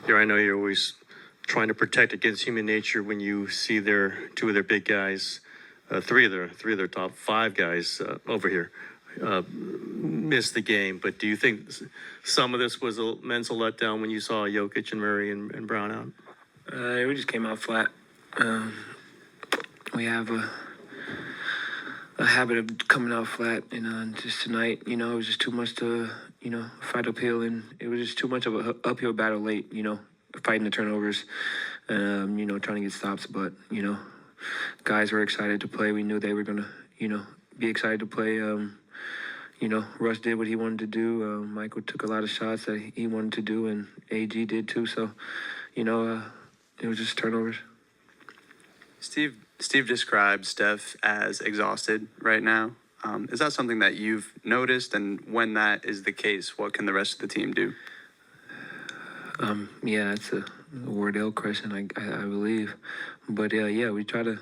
Here, I know you're always trying to protect against human nature when you see two of their big guys, three of their top five guys over here miss the game. But do you think some of this was a mental letdown when you saw Jokic and Murray and Braun out? We just came out flat. We have a habit of coming out flat, and just tonight, it was just too much to, fight uphill, and it was just too much of an uphill battle late, fighting the turnovers, trying to get stops. But, guys were excited to play. We knew they were going to, be excited to play. Russ did what he wanted to do. Michael took a lot of shots that he wanted to do, and AG did too. So, it was just turnovers. Steve described Steph as exhausted right now. Is that something that you've noticed? And when that is the case, what can the rest of the team do? Yeah, it's a Wardell question, I believe. But yeah, we try to,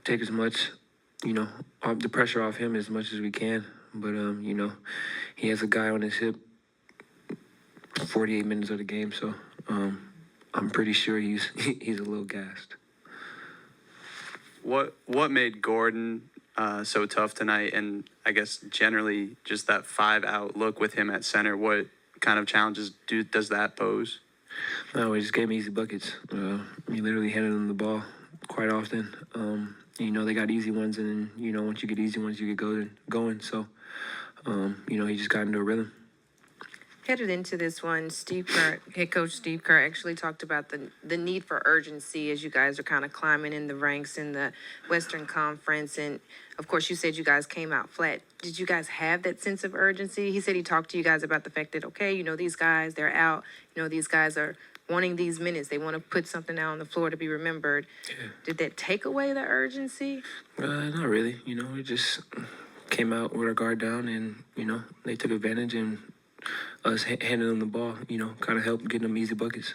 take as much, the pressure off him as much as we can. But he has a guy on his hip 48 minutes of the game, so I'm pretty sure he's a little gassed. What made Gordon so tough tonight, and I guess generally just that 5-out look with him at center? What kind of challenges does that pose? No, we just gave him easy buckets. We literally handed them the ball quite often. They got easy ones, and once you get easy ones, you get going. So, he just got into a rhythm. Headed into this one, head coach Steve Kerr actually talked about the need for urgency as you guys are kind of climbing in the ranks in the Western Conference. And, of course, you said you guys came out flat. Did you guys have that sense of urgency? He said he talked to you guys about the fact that, okay, these guys, they're out. These guys are wanting these minutes. They want to put something out on the floor to be remembered. Yeah. Did that take away the urgency? Not really. We just came out with our guard down, and, they took advantage, and us handing them the ball, kind of helped getting them easy buckets.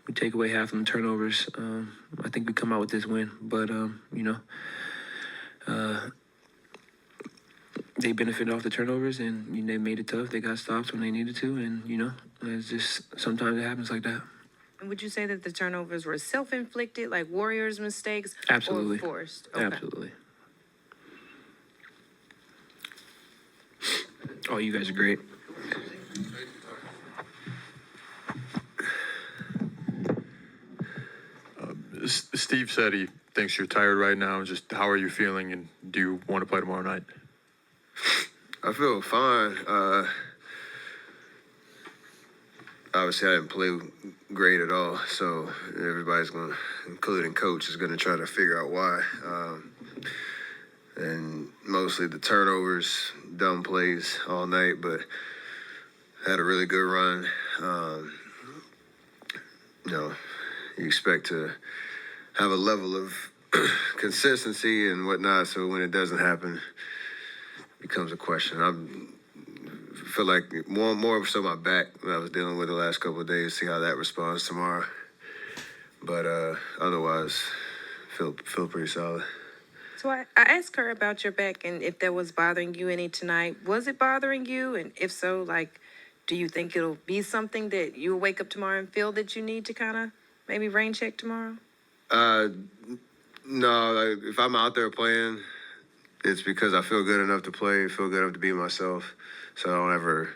We take away half of them turnovers. I think we come out with this win, but they benefited off the turnovers, and they made it tough. They got stops when they needed to, and it's just sometimes it happens like that. And would you say that the turnovers were self-inflicted, like Warriors' mistakes, Absolutely. or forced? Okay. Absolutely. Oh, you guys are great. Steve said he thinks you're tired right now. Just how are you feeling, and do you want to play tomorrow night? I feel fine. Obviously, I didn't play great at all, so everybody's going to, including coach, is going to try to figure out why. And mostly the turnovers, dumb plays all night, but had a really good run. You expect to have a level of consistency and whatnot, so when it doesn't happen, it becomes a question. I feel like more so my back that I was dealing with the last couple of days, see how that responds tomorrow. But otherwise, feel pretty solid. So I asked her about your back and if that was bothering you any tonight. Was it bothering you? And if so, do you think it'll be something that you'll wake up tomorrow and feel that you need to kind of maybe rain check tomorrow? No, if I'm out there playing, it's because I feel good enough to play, feel good enough to be myself, so I don't ever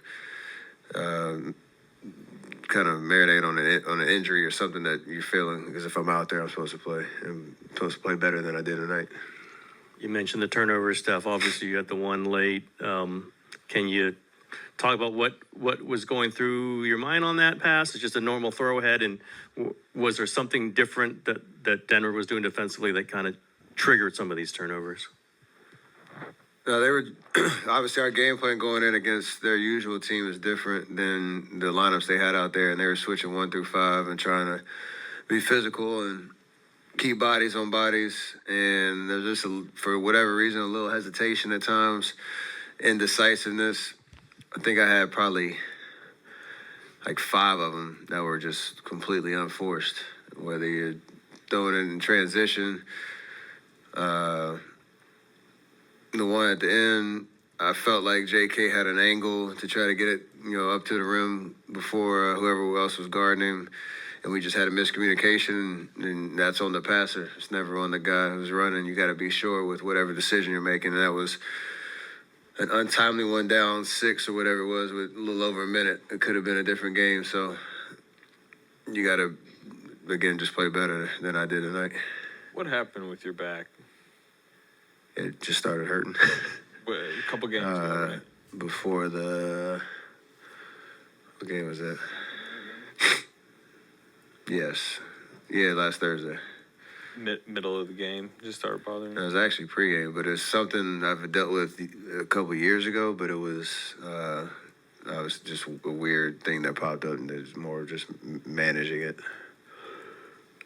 kind of marinate on an injury or something that you're feeling, because if I'm out there, I'm supposed to play. I'm supposed to play better than I did tonight. You mentioned the turnover stuff. Obviously, you had the one late. Can you talk about what was going through your mind on that pass? It's just a normal throw ahead, and was there something different that Denver was doing defensively that kind of triggered some of these turnovers? No, they were obviously our game plan going in against their usual team is different than the lineups they had out there, and they were switching 1 through 5 and trying to be physical and keep bodies on bodies. And there's just for whatever reason a little hesitation at times, indecisiveness. I think I had probably like 5 of them that were just completely unforced, whether you're throwing it in transition. The one at the end, I felt like JK had an angle to try to get it up to the rim before whoever else was guarding him. And we just had a miscommunication, and that's on the passer. It's never on the guy who's running. You got to be sure with whatever decision you're making. And that was an untimely one, down 6 or whatever it was, with a little over a minute. It could have been a different game. So you got to, again, just play better than I did tonight. What happened with your back? It just started hurting. A couple games ago, right? Before what game was that? Yes. Yeah, last Thursday. Middle of the game, just started bothering It you. was actually pregame, but it's something I've dealt with a couple years ago, but it was just a weird thing that popped up, and it's more just managing it.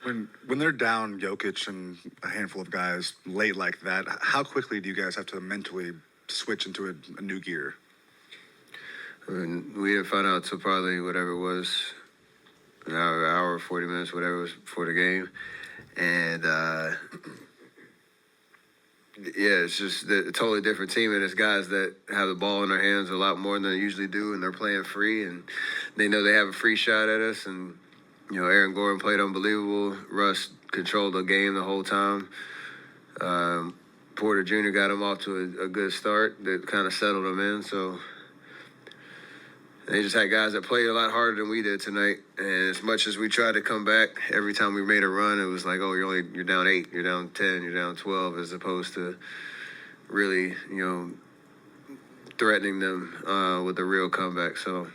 When they're down Jokic and a handful of guys late like that, how quickly do you guys have to mentally switch into a new gear? I mean, we didn't find out till probably whatever it was, an hour, 40 minutes, whatever it was before the game. And, it's just a totally different team, and it's guys that have the ball in their hands a lot more than they usually do, and they're playing free, and they know they have a free shot at us. And, Aaron Gordon played unbelievable. Russ controlled the game the whole time. Porter Jr. got him off to a good start that kind of settled him in, so they just had guys that played a lot harder than we did tonight. And as much as we tried to come back, every time we made a run, it was like, oh, you're down 8, you're down 10, you're down 12, as opposed to really, threatening them with a real comeback. So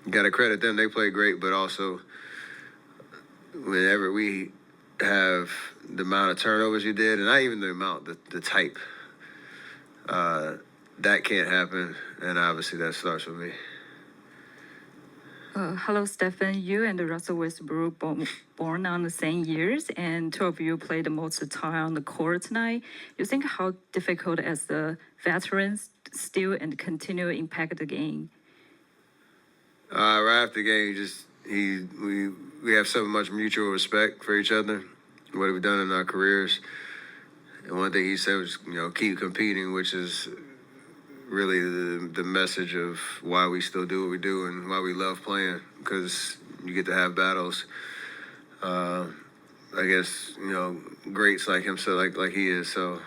you got to credit them. They played great, but also whenever we have the amount of turnovers you did, and not even the amount, the type, that can't happen. And obviously that starts with me. Hello, Stephen. You and Russell Westbrook born on the same years, and two of you played the most time on the court tonight. You think how difficult as the veterans still and continue to impact the game? Right after the game, we have so much mutual respect for each other, what we've done in our careers. And one thing he said was, keep competing, which is really the message of why we still do what we do and why we love playing, because you get to have battles. I guess, greats like him, so like he is. So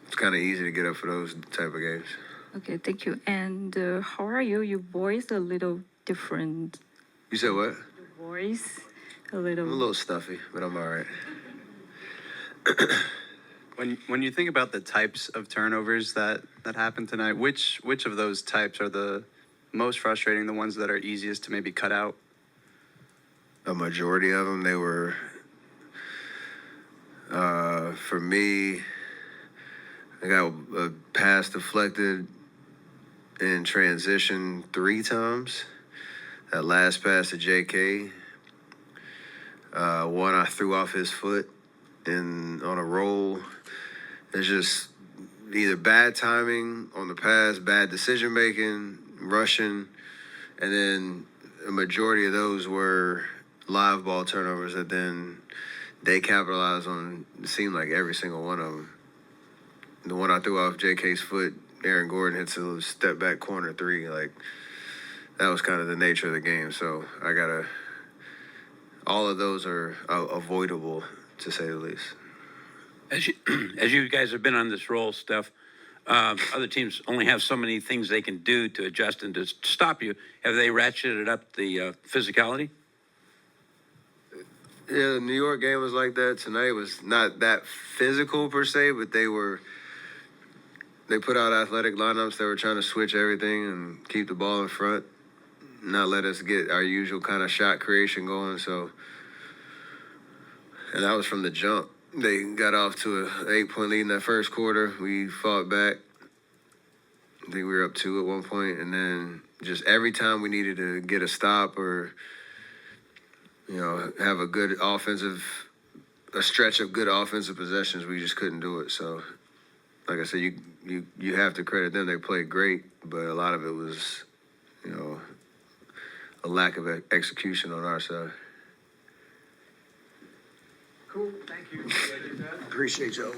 it's kind of easy to get up for those type of games. Okay, thank you. And how are you? Your voice a little different. You said what? Your voice a I'm a little. little stuffy, but I'm all right. When you think about the types of turnovers that happened tonight, which of those types are the most frustrating, the ones that are easiest to maybe cut out? A majority of them, they were, for me, I got a pass deflected in transition 3 times. That last pass to JK, one I threw off his foot on a roll. It's just either bad timing on the pass, bad decision making, rushing, and then a majority of those were live ball turnovers that then they capitalized on. It seemed like every single one of them. The one I threw off JK's foot, Aaron Gordon hits a little step back corner 3. Like, that was kind of the nature of the game. So all of those are avoidable, to say the least. As you guys have been on this roll, Steph, other teams only have so many things they can do to adjust and to stop you. Have they ratcheted up the physicality? Yeah, the New York game was like that. Tonight was not that physical per se, but they put out athletic lineups. They were trying to switch everything and keep the ball in front, not let us get our usual kind of shot creation going. And that was from the jump. They got off to an 8-point lead in that first quarter. We fought back. I think we were up 2 at one point, and then just every time we needed to get a stop or, have a stretch of good offensive possessions, we just couldn't do it. So, like I said, you have to credit them. They played great, but a lot of it was, a lack of execution on our side. Cool, thank you. Appreciate you.